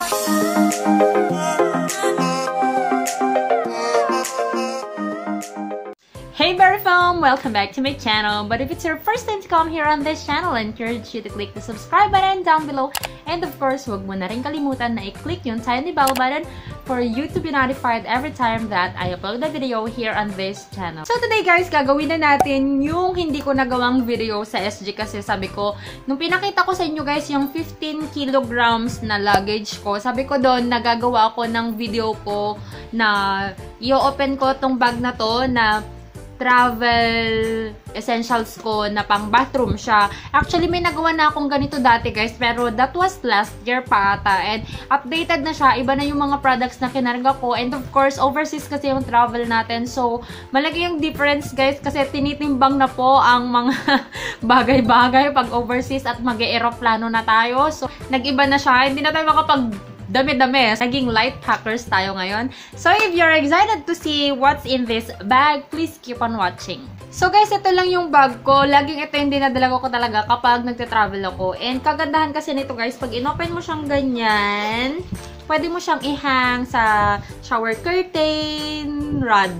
Hey Berryfoam! Welcome back to my channel. But if it's your first time to come here on this channel, I encourage you to click the subscribe button down below. And of course, huwag mo na rin kalimutan na i-click yung tiny bell button for you to be notified every time that I upload a video here on this channel. So today guys, gagawin na natin yung hindi ko nagawang video sa SG kasi sabi ko, nung pinakita ko sa inyo guys yung 15 kilograms na luggage ko, sabi ko doon, nagagawa ako ng video ko na i-open ko tong bag na to na travel essentials ko na pang bathroom siya. Actually, may nagawa na akong ganito dati guys, pero that was last year pa ata. And updated na siya. Iba na yung mga products na kinarga ko. And of course, overseas kasi yung travel natin. So, malaki yung difference guys kasi tinitimbang na po ang mga bagay-bagay pag overseas at mag-e-aeroplano na tayo. So, nag-iba na siya. Hindi na tayo makapag dami-dami. Naging light packers tayo ngayon. So, if you're excited to see what's in this bag, please keep on watching. So, guys, ito lang yung bag ko. Laging ito yung dinadala ko talaga kapag nagte-travel ako. And kagandahan kasi nito, guys, pag inopen mo siyang ganyan, pwede mo siyang ihang sa shower curtain rod.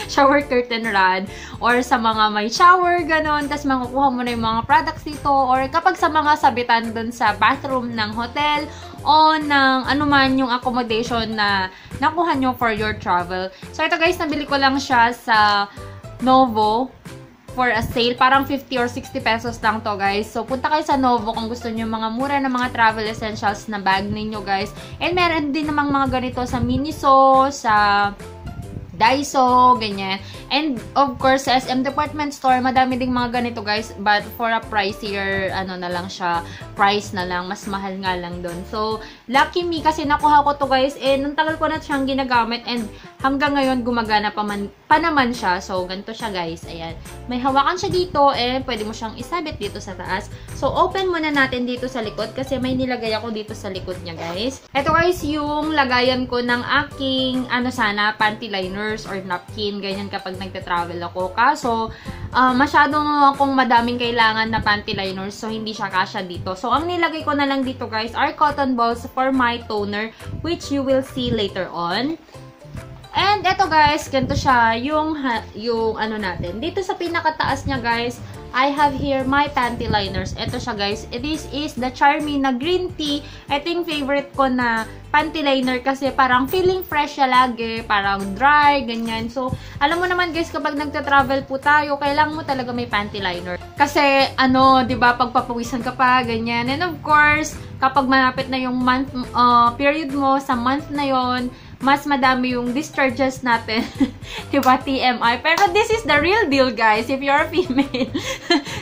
Shower curtain rod. Or sa mga may shower, ganon. Tapos makukuha mo na yung mga products dito. Or kapag sa mga sabitan dun sa bathroom ng hotel o ng anuman yung accommodation na nakuha nyo for your travel. So, ito guys, nabili ko lang siya sa Novo for a sale. Parang 50 or 60 pesos lang to guys. So, punta kayo sa Novo kung gusto nyo mga mura na mga travel essentials na bag ninyo guys. And meron din namang mga ganito sa Miniso, sa Daiso, ganyan. And of course, sa SM department store, madami ding mga ganito guys. But for a pricier, ano na lang siya, price na lang. Mas mahal nga lang doon. So, lucky me kasi nakuha ko to guys. And ang tagal ko na siyang ginagamit. And hanggang ngayon, gumagana pa naman siya. So, ganito siya guys. Ayan. May hawakan siya dito. And pwede mo siyang isabit dito sa taas. So, open muna natin dito sa likod. Kasi may nilagay ako dito sa likod niya guys. Ito guys, yung lagayan ko ng aking, panty liners or napkin. Ganyan kapag nagte-travel ako. Kaso, masyadong akong madaming kailangan na panty liners. So, hindi siya kasya dito. So, ang nilagay ko na lang dito guys are cotton balls for my toner, which you will see later on. And eto guys, ganito siya yung ano natin. Dito sa pinakataas niya guys, I have here my panty liners. Ito siya guys. This is the Charmy na green tea. Ito yung favorite ko na panty liner kasi parang feeling fresh siya lagi. Parang dry, ganyan. So, alam mo naman guys, kapag nagta-travel po tayo, kailangan mo talaga may panty liner. Kasi, diba, pagpapawisan ka pa, ganyan. And of course, kapag malapit na yung month, period mo sa month na yon, mas madami yung discharges natin. Diba? TMI. Pero this is the real deal, guys. If you're a female.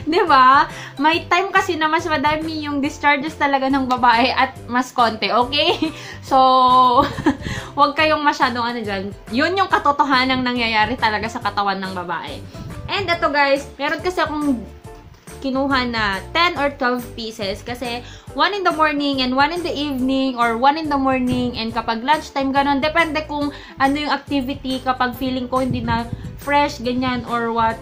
Diba? May time kasi na mas madami yung discharges talaga ng babae at mas konti. Okay? So, huwag kayong masyadong dyan. Yun yung katotohanang nangyayari talaga sa katawan ng babae. And ito, guys, meron kasi akong kinuha na 10 or 12 pieces kasi 1 in the morning and 1 in the evening or 1 in the morning and kapag lunchtime, ganon. Depende kung ano yung activity, kapag feeling ko hindi na fresh, ganyan, or what.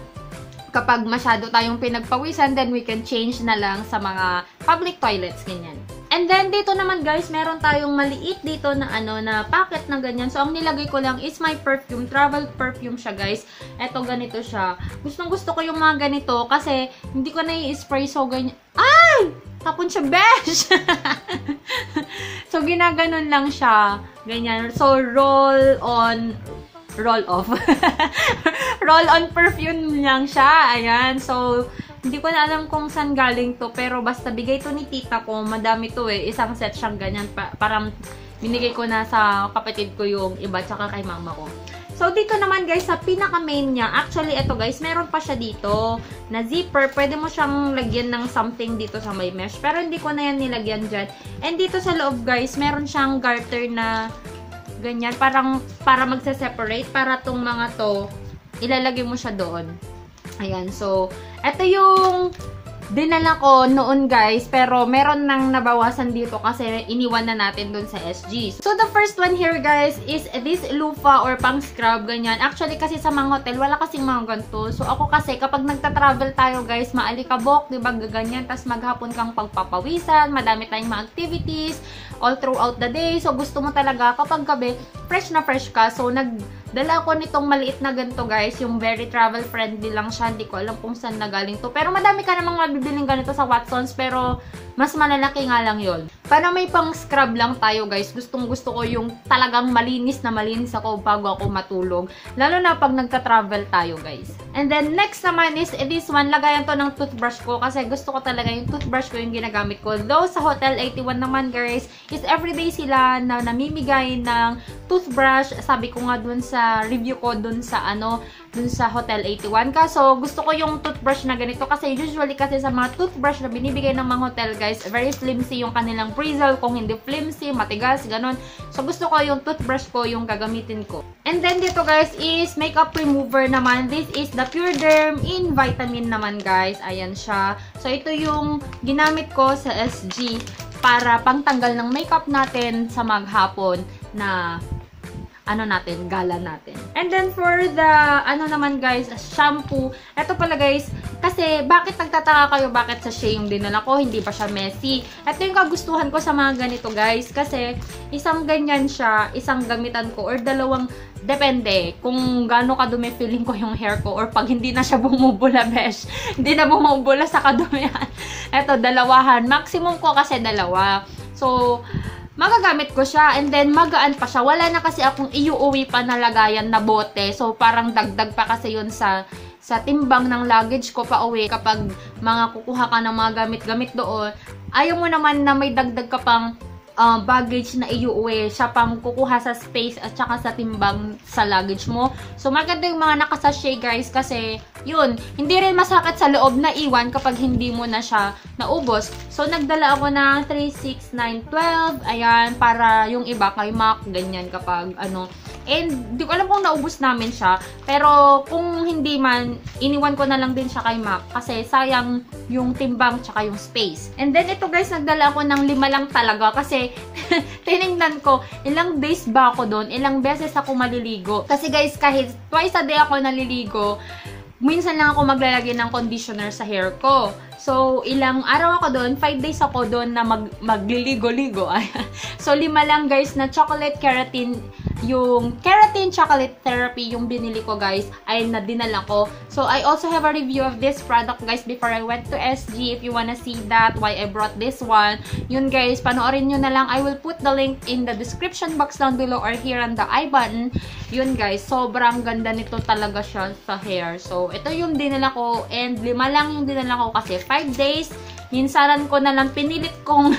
Kapag masyado tayong pinagpawisan, then we can change na lang sa mga public toilets, ganyan. And then, dito naman guys, meron tayong maliit dito na na packet na ganyan. So, ang nilagay ko lang is my perfume. Travel perfume siya guys. Eto, ganito siya. Gustong gusto ko yung mga ganito kasi hindi ko na i-spray. So, ganyan. Ay! Tapon siya, besh! So, ginaganon lang siya. Ganyan. So, roll off. Roll on perfume lang siya. Ayan. So, hindi ko na alam kung saan galing to, pero basta bigay to ni tita ko. Madami to eh. Isang set siyang ganyan. Parang binigay ko na sa kapatid ko yung iba, tsaka kay mama ko. So, dito naman guys, sa pinaka-main niya, actually, ito guys, meron pa siya dito na zipper. Pwede mo siyang lagyan ng something dito sa may mesh. Pero hindi ko na yan nilagyan dyan. And dito sa loob guys, meron siyang garter na ganyan. Parang para magse-separate. Para tong mga to, ilalagay mo siya doon. Ayan, so, ito yung dinala ko noon guys, pero meron nang nabawasan dito kasi iniwan na natin dun sa SG. So the first one here guys is this loofah or pang scrub, ganyan. Actually kasi sa mga hotel, wala kasing mga ganito. So ako kasi kapag nagta-travel tayo guys, maalikabok, diba, gaganyan, tas maghapon kang pagpapawisan, madami tayong mga activities all throughout the day. So gusto mo talaga kapag gabi, fresh na fresh ka. So nagdala ko nitong maliit na ganito guys, yung very travel friendly lang siya. Hindi ko alam kung saan nagaling to. Pero madami ka namang mabibiling ganito sa Watsons, pero mas malalaki nga lang yon. Para may pang scrub lang tayo guys, gustong gusto ko yung talagang malinis na malinis ako bago ako matulog. Lalo na pag nagta-travel tayo guys. And then next naman is this one, lagayan to ng toothbrush ko kasi gusto ko talaga yung toothbrush ko yung ginagamit ko. Though sa Hotel 81 naman guys, is everyday sila na namimigay ng toothbrush. Sabi ko nga dun sa review ko dun sa dun sa Hotel 81. Kaso, gusto ko yung toothbrush na ganito kasi usually kasi sa mga toothbrush na binibigay ng mga hotel guys, very flimsy yung kanilang bristle. Kung hindi flimsy, matigas, ganon. So, gusto ko yung toothbrush ko yung gagamitin ko. And then, dito guys is makeup remover naman. This is the Pure Derm in Vitamin naman guys. Ayan siya. So, ito yung ginamit ko sa SG para pangtanggal ng makeup natin sa maghapon na gala natin. And then for the, naman guys, shampoo. Ito pala guys, kasi bakit nagtataka kayo bakit sachet yung dinala ko, hindi pa siya messy. Ito yung kagustuhan ko sa mga ganito guys, kasi isang ganyan siya, isang gamitan ko, or dalawang, depende kung gaano kadumi feeling ko yung hair ko, or pag hindi na siya bumubula, besh. Hindi na bumubula sa kadumihan. Ito, dalawahan. Maximum ko kasi dalawa. So, magagamit ko siya, and then magaan pa siya. Wala na kasi akong iuuwi pa na lagayan na bote. So, parang dagdag pa kasi yun sa timbang ng luggage ko pa uwi. Kapag kukuha ka ng mga gamit-gamit doon, ayaw mo naman na may dagdag ka pang baggage na iuuwi. Siya pang kukuha sa space at saka sa timbang sa luggage mo. So, maganda yung mga nakasashay guys kasi yun, hindi rin masakit sa loob na iwan kapag hindi mo na siya naubos. So, nagdala ako ng 3, 6, 9, 12. Ayan, para yung iba kay Mac, ganyan kapag And, di ko alam kung naubos namin siya. Pero, kung hindi man, iniwan ko na lang din siya kay Mac. Kasi, sayang yung timbang tsaka yung space. And then, ito guys, nagdala ako ng 5 lang talaga. Kasi, tinignan ko, ilang days ba ako doon? Ilang beses ako maliligo. Kasi guys, kahit twice a day ako naliligo, minsan lang ako maglalagay ng conditioner sa hair ko. So, ilang araw ako doon, 5 days ako doon na magliligo-ligo. So, 5 lang guys na chocolate keratin, yung keratin chocolate therapy yung binili ko guys, ay nadinala ko. So, I also have a review of this product guys before I went to SG. If you wanna see that, why I brought this one. Yun guys, panoorin nyo na lang. I will put the link in the description box down below or here on the I button. Yun guys, sobrang ganda nito talaga siya sa hair. So, ito yung dinala ko, and 5 lang yung dinala ko kasi 5 days. Minsanan ko na lang pinilit kong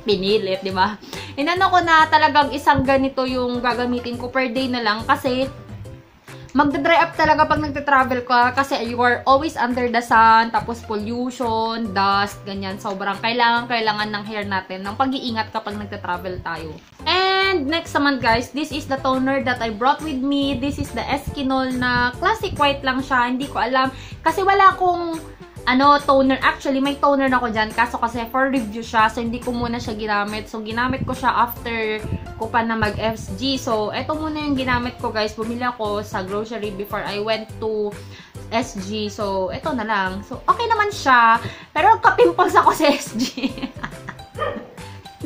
pinilit, di ba? Inano ko na talagang isang ganito yung gagamitin ko per day na lang kasi magda-dry up talaga pag nagte-travel ka kasi you are always under the sun, tapos pollution, dust, ganyan. Sobrang kailangan ng hair natin ng pag-iingat kapag nagte-travel tayo. And next naman guys, this is the toner that I brought with me. This is the Eskinol na classic white lang siya. Hindi ko alam kasi wala akong toner. Actually, may toner na ako dyan. Kaso kasi for review siya. So, hindi ko muna siya ginamit. So, ginamit ko siya after ko pa na mag-FG. So, eto muna yung ginamit ko, guys. Bumili ako sa grocery before I went to SG. So, eto na lang. So, okay naman siya. Pero, kapimples ako sa SG.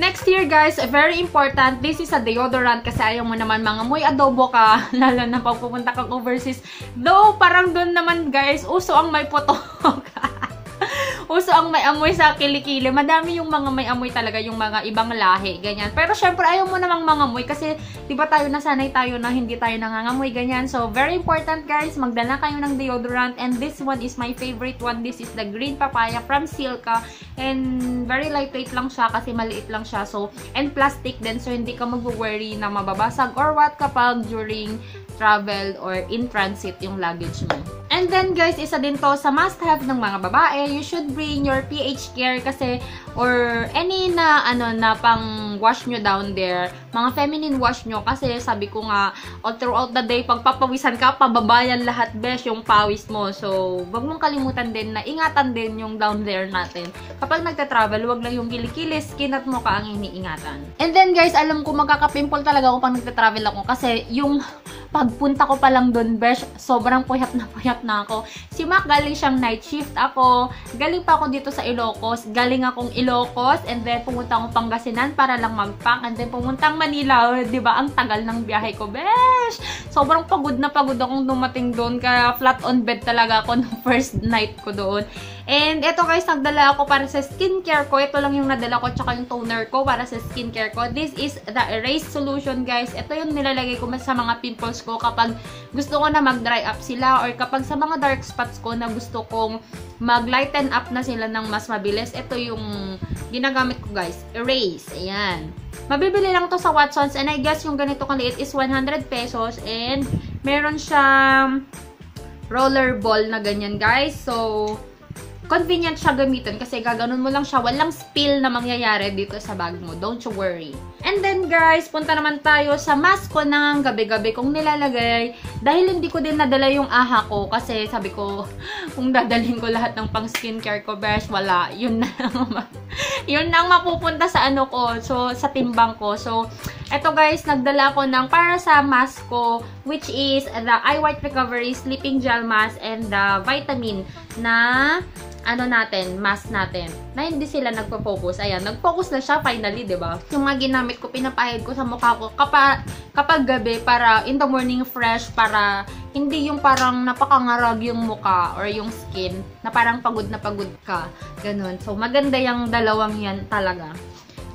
Next here, guys, very important. This is a deodorant kasi ayaw mo naman mangamoy adobo ka. Lalo na pag pupunta kang overseas. Though, parang doon naman, guys, uso ang may putok. Uso ang may amoy sa kilikili. Madami yung mga may amoy talaga, yung mga ibang lahi, ganyan. Pero syempre, ayaw mo namang mangamoy kasi di ba tayo nasanay tayo na hindi tayo nangangamoy, ganyan. So, very important guys, magdala kayo ng deodorant. And this one is my favorite one. This is the Green Papaya from Silka. And very lightweight lang siya kasi maliit lang siya. So, and plastic din. So, hindi ka mag-worry na mababasag or what kapag during travel or in transit yung luggage mo. And then guys, isa din to sa must-have ng mga babae. You should bring your pH care kasi or any na na pang wash nyo down there. Mga feminine wash nyo kasi sabi ko nga all throughout the day pag papawisan ka, pababayan lahat besh yung pawis mo. So, wag mong kalimutan din na ingatan din yung down there natin. Kapag nagta-travel, wag lang yung kilikili, skin at mukha ang iniingatan. And then guys, alam ko magkaka-pimple talaga ako pag nagta-travel ako kasi yung pagpunta ko pa lang doon, besh, sobrang puyat na ako. Si Mac, galing siyang night shift ako. Galing pa ako dito sa Ilocos. Galing akong Ilocos and then pumunta akong Pangasinan para lang mag-pack and then pumuntang Manila. Diba? Ang tagal ng biyahe ko, besh. Sobrang pagod na pagod akong dumating doon. Kaya flat on bed talaga ako ng first night ko doon. And eto guys, nagdala ako para sa skincare ko. Ito lang yung nadala ko tsaka yung toner ko para sa skincare ko. This is the erase solution guys. Ito yung nilalagay ko sa mga pimples ko kapag gusto ko na mag-dry up sila or kapag sa mga dark spots ko na gusto kong mag-lighten up na sila ng mas mabilis. Ito yung ginagamit ko guys. Erase. Ayan. Mabibili lang to sa Watsons and I guess yung ganito kaliit is 100 pesos and meron siyang roller ball na ganyan guys. So, convenient siya gamitin kasi gaganon mo lang siya. Walang spill na mangyayari dito sa bag mo. Don't you worry. And then guys, punta naman tayo sa mask ko ng gabi-gabi kong nilalagay. Dahil hindi ko din nadala yung aha ko kasi sabi ko, kung dadalhin ko lahat ng pang skincare ko, besh, wala. Yun na yun na ang mapupunta sa ano ko. So, sa timbang ko. So, eto guys, nagdala ko ng para sa mask ko, which is the Eye White Recovery Sleeping Gel Mask and the vitamin na mask natin, na hindi sila nagpo-focus. Ayan, nag-focus na siya finally, diba? Yung mga ginamit ko, pinapahid ko sa mukha ko kapag gabi para in the morning fresh, para hindi yung parang napakangarag yung mukha or yung skin, na parang pagod na pagod ka. Ganun. So, maganda yung dalawang yan talaga.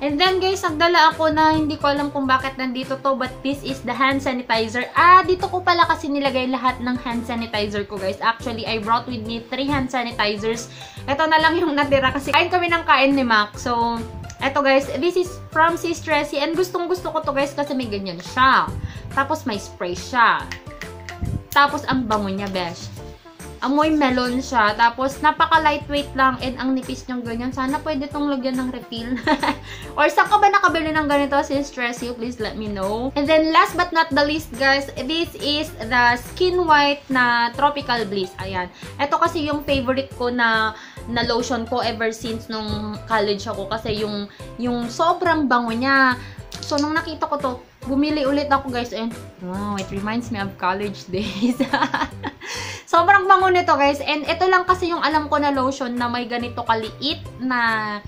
And then guys, nagdala ako na hindi ko alam kung bakit nandito to, but this is the hand sanitizer. Dito ko pala kasi nilagay lahat ng hand sanitizer ko guys. Actually, I brought with me 3 hand sanitizers. Ito na lang yung natira kasi kain kami ng kain ni Mac. So, eto guys, this is from Sis Tracy and gustong gusto ko to guys kasi may ganyan siya. Tapos may spray siya. Tapos ang bango niya, besh. Amoy melon siya. Tapos, napaka-lightweight lang and ang nipis niyang ganyan. Sana pwede itong lagyan ng refill. Or saan ka ba nakabili ng ganito? Sis Tracy, please let me know. And then, last but not the least, guys, this is the Skin White na Tropical Bliss. Ayan. Ito kasi yung favorite ko na lotion ko ever since nung college ako. Kasi yung sobrang bango niya. So, nung nakita ko to, bumili ulit ako guys and wow, it reminds me of college days. Sobrang bango nito guys and ito lang kasi yung alam ko na lotion na may ganito kaliit na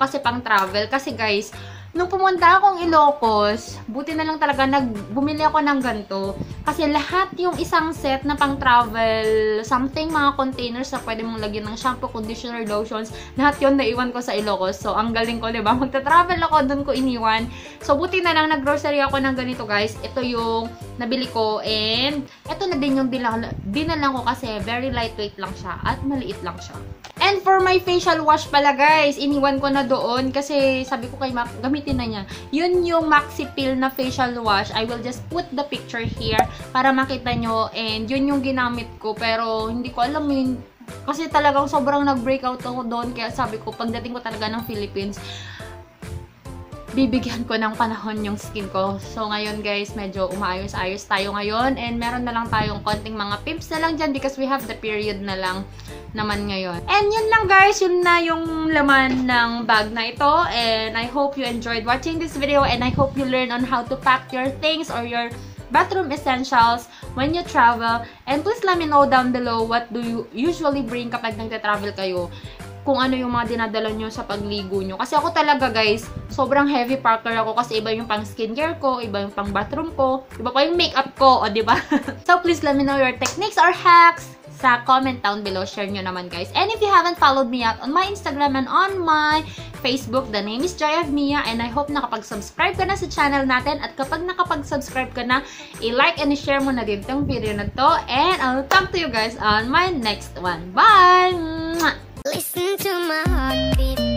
kasi pang travel. Kasi guys, nung pumunta akong Ilocos, buti na lang talaga bumili ako ng ganito. Kasi lahat yung isang set na pang travel, something mga containers na pwede mong lagyan ng shampoo, conditioner, lotions, lahat yun naiwan ko sa Ilocos. So, ang galing ko, diba? Magta-travel ako, dun ko iniwan. So, buti na lang, nag-grocery ako ng ganito, guys. Ito yung nabili ko and ito na din yung dinalang ko kasi very lightweight lang siya at maliit lang siya. And for my facial wash pala, guys, iniwan ko na doon kasi sabi ko kay Mac, gamitin na niya. Yun yung Maxi Peel na facial wash. I will just put the picture here para makita nyo. And yun yung ginamit ko. Pero hindi ko alam yun. Kasi talagang sobrang nag-breakout ako doon. Kaya sabi ko, pagdating ko talaga ng Philippines, bibigyan ko ng panahon yung skin ko. So, ngayon guys, medyo umaayos-ayos tayo ngayon. And meron na lang tayong konting mga pimps na lang dyan because we have the period na lang naman ngayon. And yun lang guys, yun na yung laman ng bag na ito. And I hope you enjoyed watching this video and I hope you learn on how to pack your things or your bathroom essentials when you travel. And please let me know down below what do you usually bring kapag nagta-travel kayo. Kung ano yung mga dinadala nyo sa pagligo nyo. Kasi ako talaga guys, sobrang heavy packer ako kasi iba yung pang skincare ko, iba yung pang bathroom ko, iba pa yung makeup ko, o diba? So please let me know your techniques or hacks sa comment down below. Share nyo naman guys. And if you haven't followed me out on my Instagram and on my Facebook, the name is JoyOfMia and I hope nakapag-subscribe ka na sa channel natin at kapag nakapag-subscribe ka na, i-like and i-share mo na din tong video na to and I'll talk to you guys on my next one. Bye! Listen to my heartbeat.